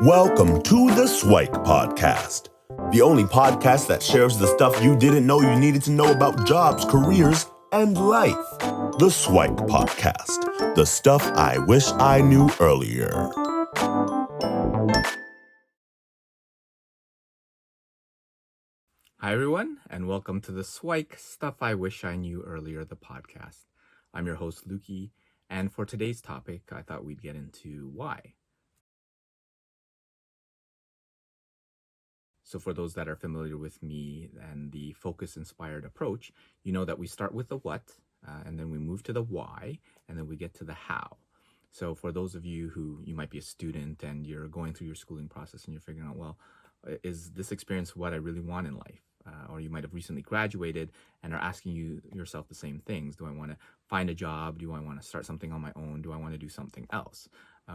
Welcome to the SIWIKE Podcast, the only podcast that shares the stuff you didn't know you needed to know about jobs, careers, and life. The SIWIKE Podcast, the stuff I wish I knew earlier. Hi, everyone, and welcome to the SIWIKE Stuff I Wish I Knew Earlier, the podcast. I'm your host, Luki, and for today's topic, I thought we'd get into why. So for those that are familiar with me and the focus-inspired approach, you know that we start with the what, and then we move to the why, and then we get to the how. So for those of you who you might be a student and you're going through your schooling process and you're figuring out, well, is this experience what I really want in life? Or you might have recently graduated and are asking yourself the same things. Do I want to find a job? Do I want to start something on my own? Do I want to do something else?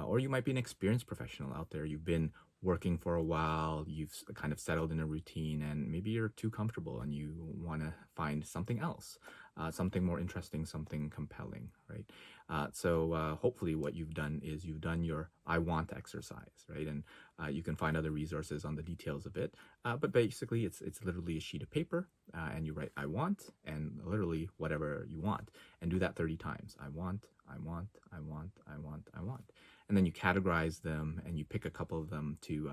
Or you might be an experienced professional out there. You've been working for a while, you've kind of settled in a routine, and maybe you're too comfortable and you want to find something else, something more interesting, something compelling, right? So hopefully what you've done is you've done your I want exercise, right? And you can find other resources on the details of it. But basically it's literally a sheet of paper and you write I want and literally whatever you want, and do that 30 times. I want, I want, I want, I want, I want. And then you categorize them and you pick a couple of them to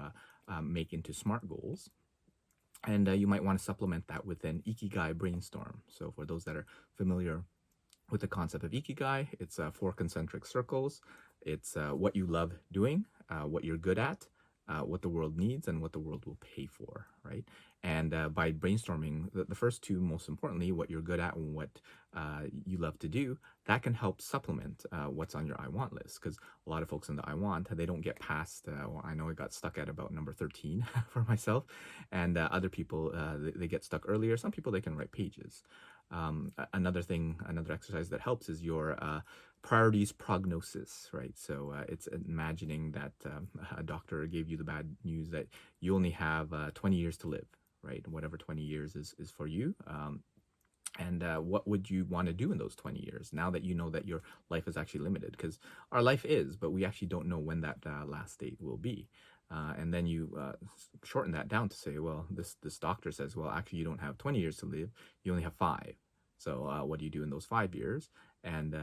make into SMART goals. And you might want to supplement that with an Ikigai brainstorm. So for those that are familiar with the concept of Ikigai, it's 4 concentric circles. It's what you love doing, what you're good at, what the world needs, and what the world will pay for, right? And by brainstorming, the first two, most importantly, what you're good at and what you love to do, that can help supplement what's on your I want list. Because a lot of folks in the I want, they don't get past, I know I got stuck at about number 13 for myself, and other people, they get stuck earlier. Some people, they can write pages. Another exercise that helps is your priorities prognosis, right? So it's imagining that a doctor gave you the bad news that you only have 20 years to live, right? Whatever 20 years is for you. And what would you want to do in those 20 years now that you know that your life is actually limited? Because our life is, but we actually don't know when that last date will be. And then you shorten that down to say, well, this doctor says, well, actually, you don't have 20 years to live. You only have 5. So what do you do in those 5 years? And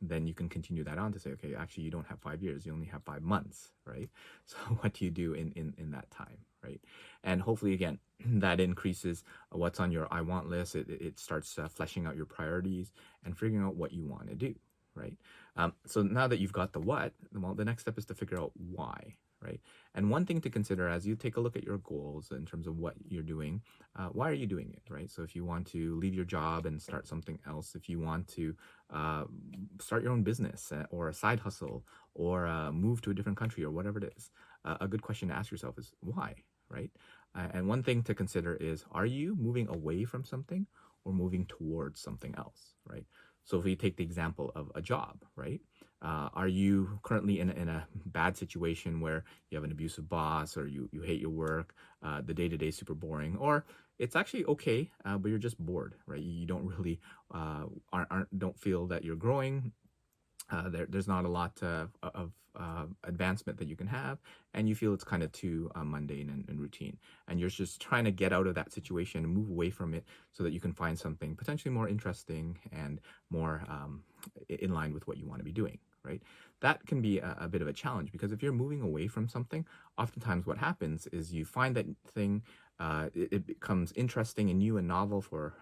then you can continue that on to say, okay, actually, you don't have 5 years. You only have 5 months, right? So what do you do in that time, right? And hopefully, again, that increases what's on your I want list. It starts fleshing out your priorities and figuring out what you want to do, right? So now that you've got the what, well, the next step is to figure out why, right? And one thing to consider as you take a look at your goals in terms of what you're doing, why are you doing it, right? So if you want to leave your job and start something else, if you want to start your own business or a side hustle or move to a different country or whatever it is, a good question to ask yourself is why, right? And one thing to consider is, are you moving away from something or moving towards something else, right? So if we take the example of a job, right? Are you currently in a bad situation where you have an abusive boss or you hate your work, the day-to-day is super boring, or it's actually okay, but you're just bored, right? You don't really don't feel that you're growing. There's not a lot of advancement that you can have, and you feel it's kind of too mundane and routine, and you're just trying to get out of that situation and move away from it so that you can find something potentially more interesting and more in line with what you want to be doing, right? That can be a bit of a challenge, because if you're moving away from something, oftentimes what happens is you find that thing, it becomes interesting and new and novel for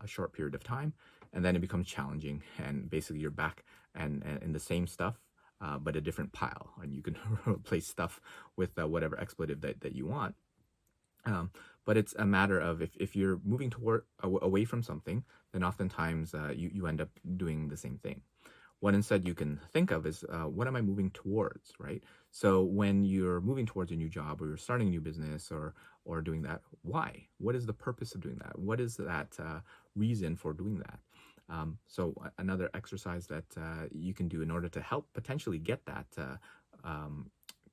a short period of time, and then it becomes challenging, and basically you're back and the same stuff, but a different pile, and you can replace stuff with whatever expletive that you want. But it's a matter of if you're moving away from something, then oftentimes you end up doing the same thing. What instead you can think of is, what am I moving towards, right? So when you're moving towards a new job or you're starting a new business or doing that, why? What is the purpose of doing that? What is that reason for doing that? So another exercise that you can do in order to help potentially get that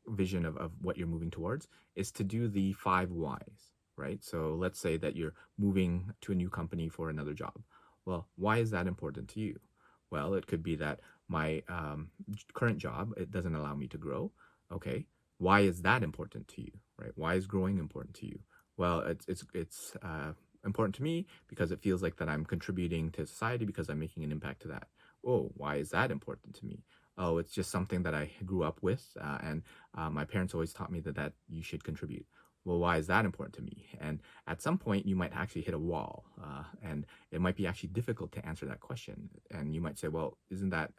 vision of what you're moving towards is to do the 5 whys, right? So let's say that you're moving to a new company for another job. Well, why is that important to you? Well, it could be that my current job, it doesn't allow me to grow. Okay, why is that important to you, right? Why is growing important to you? Well, it's important to me because it feels like that I'm contributing to society because I'm making an impact to that. Oh, why is that important to me? Oh, it's just something that I grew up with, and my parents always taught me that you should contribute. Well, why is that important to me? And at some point, you might actually hit a wall, and it might be actually difficult to answer that question. And you might say, well, isn't that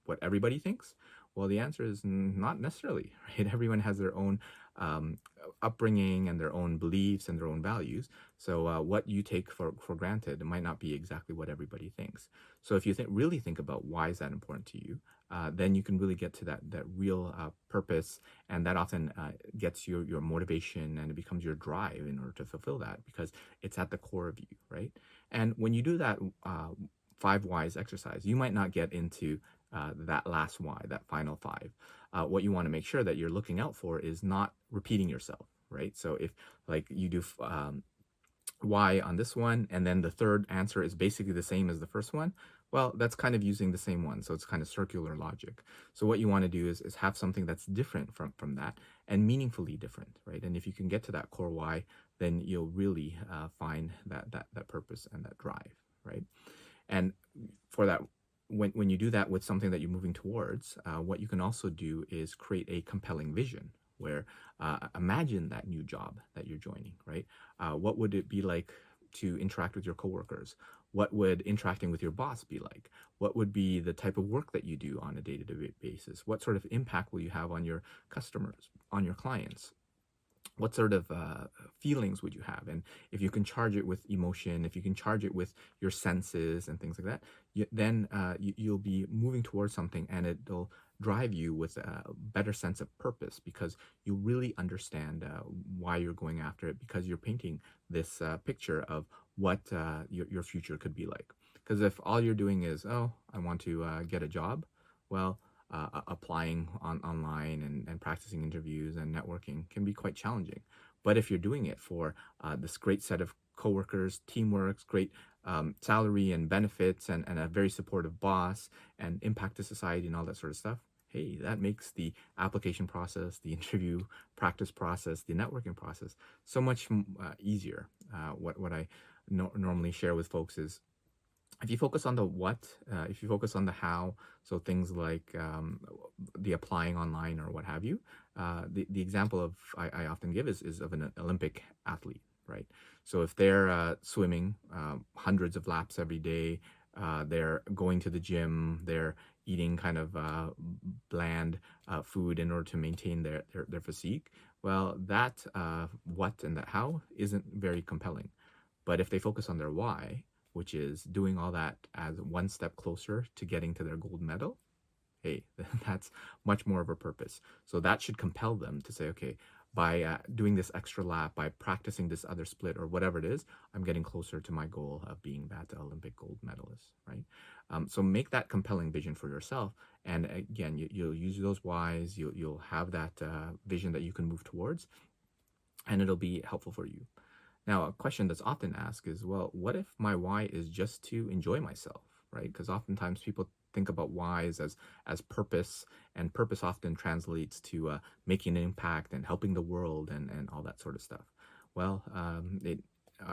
what everybody thinks? Well, the answer is not necessarily, right? Everyone has their own um, upbringing and their own beliefs and their own values. So what you take for granted might not be exactly what everybody thinks. So if you really think about why is that important to you, then you can really get to that real purpose, and that often gets your motivation, and it becomes your drive in order to fulfill that because it's at the core of you, right? And when you do that 5 whys exercise, you might not get into that last why, that final 5. What you want to make sure that you're looking out for is not repeating yourself, right? So if like you do why on this one, and then the third answer is basically the same as the first one, well, that's kind of using the same one. So it's kind of circular logic. So what you want to do is have something that's different from that and meaningfully different, right? And if you can get to that core why, then you'll really find that purpose and that drive, right? And for that, when you do that with something that you're moving towards, what you can also do is create a compelling vision where imagine that new job that you're joining, right? What would it be like to interact with your coworkers? What would interacting with your boss be like? What would be the type of work that you do on a day-to-day basis? What sort of impact will you have on your customers, on your clients? What sort of feelings would you have? And if you can charge it with emotion, if you can charge it with your senses and things like that, then you'll be moving towards something, and it'll drive you with a better sense of purpose because you really understand why you're going after it, because you're painting this picture of what your future could be like. Because if all you're doing is, oh, I want to get a job, well, applying online and practicing interviews and networking can be quite challenging. But if you're doing it for this great set of coworkers, teamwork, great salary and benefits, and a very supportive boss, and impact to society and all that sort of stuff, hey, that makes the application process, the interview practice process, the networking process so much easier. What I normally share with folks is, if you focus on the what, if you focus on the how, so things like the applying online or what have you, the example of I often give is of an Olympic athlete, right? So if they're swimming hundreds of laps every day, they're going to the gym, they're eating kind of bland food in order to maintain their physique, well, that what and that how isn't very compelling. But if they focus on their why, which is doing all that as one step closer to getting to their gold medal, hey, that's much more of a purpose. So that should compel them to say, okay, by doing this extra lap, by practicing this other split or whatever it is, I'm getting closer to my goal of being that Olympic gold medalist, right? So make that compelling vision for yourself. And again, you'll use those whys, you'll have that vision that you can move towards, and it'll be helpful for you. Now, a question that's often asked is, well, what if my why is just to enjoy myself, right? Because oftentimes people think about whys as purpose, and purpose often translates to making an impact and helping the world and all that sort of stuff. Well,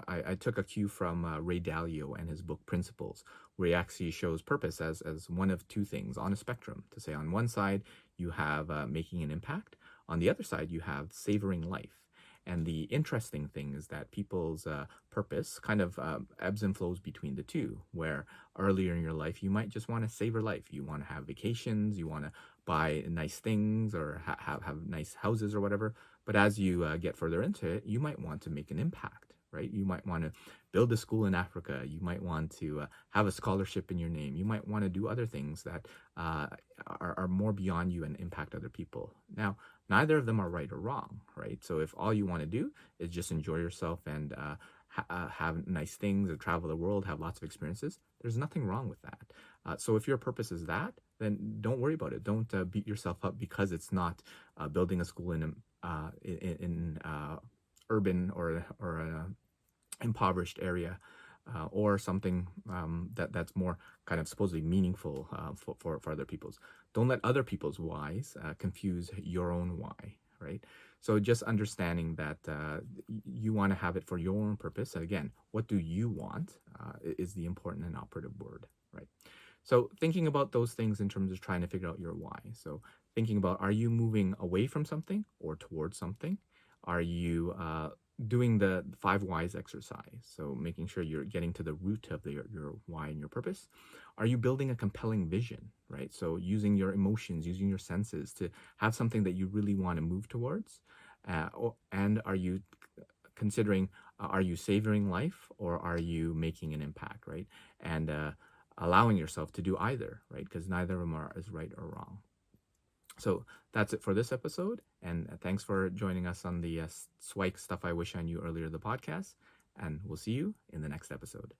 I took a cue from Ray Dalio and his book Principles, where he actually shows purpose as one of two things on a spectrum. To say, on one side, you have making an impact. On the other side, you have savoring life. And the interesting thing is that people's purpose kind of ebbs and flows between the two, where earlier in your life, you might just want to savor life. You want to have vacations, you want to buy nice things or have nice houses or whatever. But as you get further into it, you might want to make an impact, right? You might want to build a school in Africa. You might want to have a scholarship in your name. You might want to do other things that are more beyond you and impact other people. Now, neither of them are right or wrong, right? So if all you want to do is just enjoy yourself and have nice things or travel the world, have lots of experiences, there's nothing wrong with that. So if your purpose is that, then don't worry about it. Don't beat yourself up because it's not building a school in urban or an impoverished area. Or something that's more kind of supposedly meaningful for other people's. Don't let other people's whys confuse your own why. right? So just understanding that you want to have it for your own purpose. And again, what do you want is the important and operative word, right? So thinking about those things in terms of trying to figure out your why. So thinking about, are you moving away from something or towards something? Are you doing the 5 whys exercise? So making sure you're getting to the root of your why and your purpose. Are you building a compelling vision, right? So using your emotions, using your senses to have something that you really want to move towards. And are you considering, are you savoring life or are you making an impact, right? And allowing yourself to do either, right? Because neither of them is right or wrong. So that's it for this episode. And thanks for joining us on the SIWIKE Stuff I Wish I Knew Earlier, the podcast. And we'll see you in the next episode.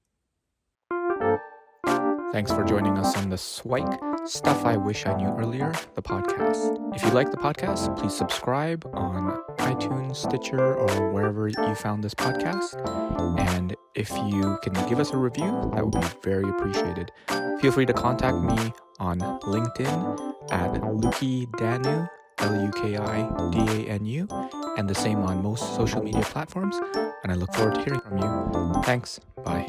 Thanks for joining us on the SIWIKE Stuff I Wish I Knew Earlier, the podcast. If you like the podcast, please subscribe on iTunes, Stitcher, or wherever you found this podcast. And if you can give us a review, that would be very appreciated. Feel free to contact me on LinkedIn at Luki Danu, LUKIDANU, and the same on most social media platforms. And I look forward to hearing from you. Thanks. Bye.